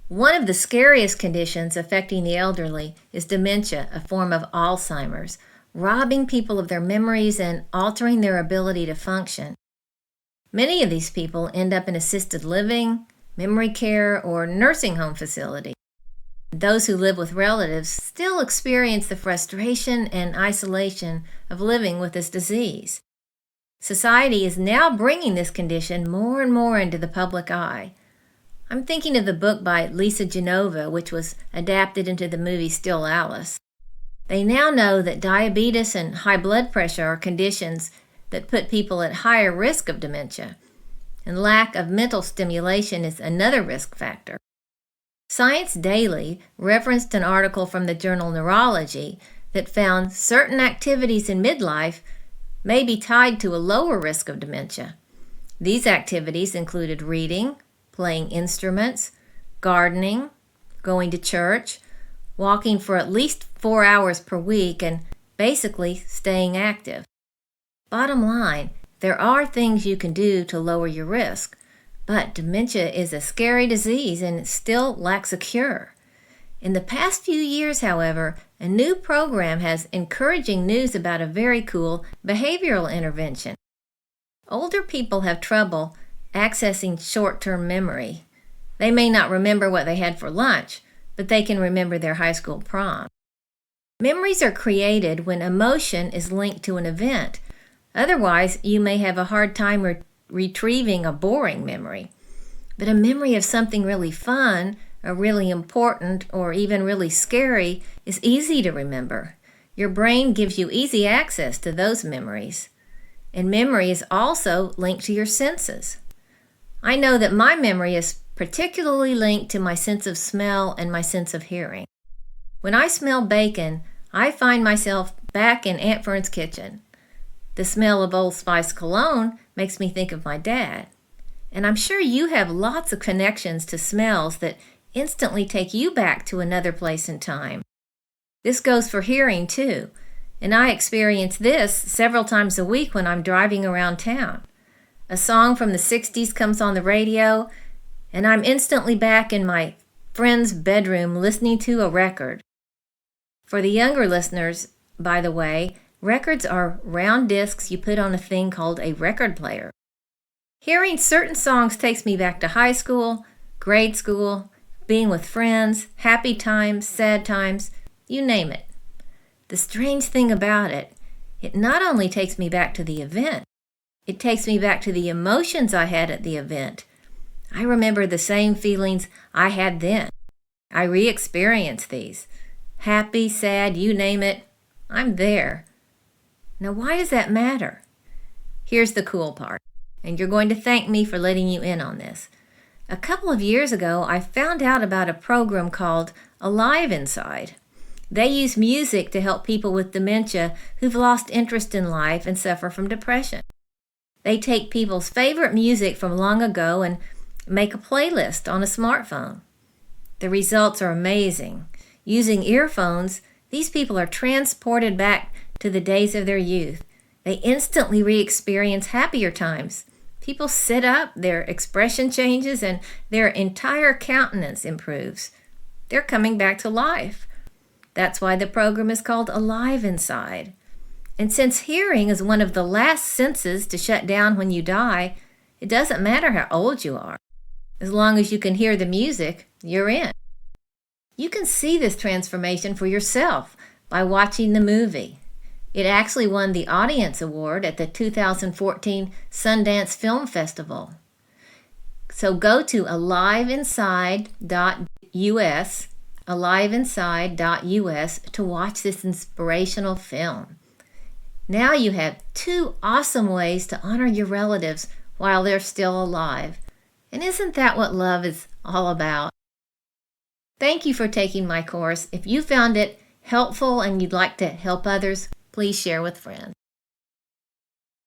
One of the scariest conditions affecting the elderly is dementia, a form of Alzheimer's, robbing people of their memories and altering their ability to function. Many of these people end up in assisted living, memory care, or nursing home facility. Those who live with relatives still experience the frustration and isolation of living with this disease. Society is now bringing this condition more and more into the public eye. I'm thinking of the book by Lisa Genova, which was adapted into the movie Still Alice. They now know that diabetes and high blood pressure are conditions that put people at higher risk of dementia, and lack of mental stimulation is another risk factor. Science Daily referenced an article from the journal Neurology that found certain activities in midlife may be tied to a lower risk of dementia. These activities included reading, playing instruments, gardening, going to church, walking for at least 4 hours per week, and basically staying active. Bottom line, there are things you can do to lower your risk, but dementia is a scary disease and it still lacks a cure. In the past few years, however, a new program has encouraging news about a very cool behavioral intervention. Older people have trouble accessing short-term memory. They may not remember what they had for lunch, but they can remember their high school prom. Memories are created when emotion is linked to an event. Otherwise, you may have a hard time retrieving a boring memory. But a memory of something really fun, or really important, or even really scary is easy to remember. Your brain gives you easy access to those memories. And memory is also linked to your senses. I know that my memory is particularly linked to my sense of smell and my sense of hearing. When I smell bacon, I find myself back in Aunt Fern's kitchen. The smell of Old Spice cologne makes me think of my dad. And I'm sure you have lots of connections to smells that instantly take you back to another place in time. This goes for hearing too, and I experience this several times a week when I'm driving around town. A song from the 60s comes on the radio, and I'm instantly back in my friend's bedroom listening to a record. For the younger listeners, by the way, records are round discs you put on a thing called a record player. Hearing certain songs takes me back to high school, grade school, being with friends, happy times, sad times, you name it. The strange thing about it, it not only takes me back to the event, it takes me back to the emotions I had at the event. I remember the same feelings I had then. I re-experience these. Happy, sad, you name it, I'm there. Now, why does that matter? Here's the cool part, and you're going to thank me for letting you in on this. A couple of years ago, I found out about a program called Alive Inside. They use music to help people with dementia who've lost interest in life and suffer from depression. They take people's favorite music from long ago and make a playlist on a smartphone. The results are amazing. Using earphones, these people are transported back to the days of their youth. They instantly re-experience happier times. People sit up, their expression changes, and their entire countenance improves. They're coming back to life. That's why the program is called Alive Inside. And since hearing is one of the last senses to shut down when you die, it doesn't matter how old you are. As long as you can hear the music, you're in. You can see this transformation for yourself by watching the movie. It actually won the Audience Award at the 2014 Sundance Film Festival. So go to aliveinside.us to watch this inspirational film. Now you have 2 awesome ways to honor your relatives while they're still alive. And isn't that what love is all about? Thank you for taking my course. If you found it helpful and you'd like to help others, please share with friends.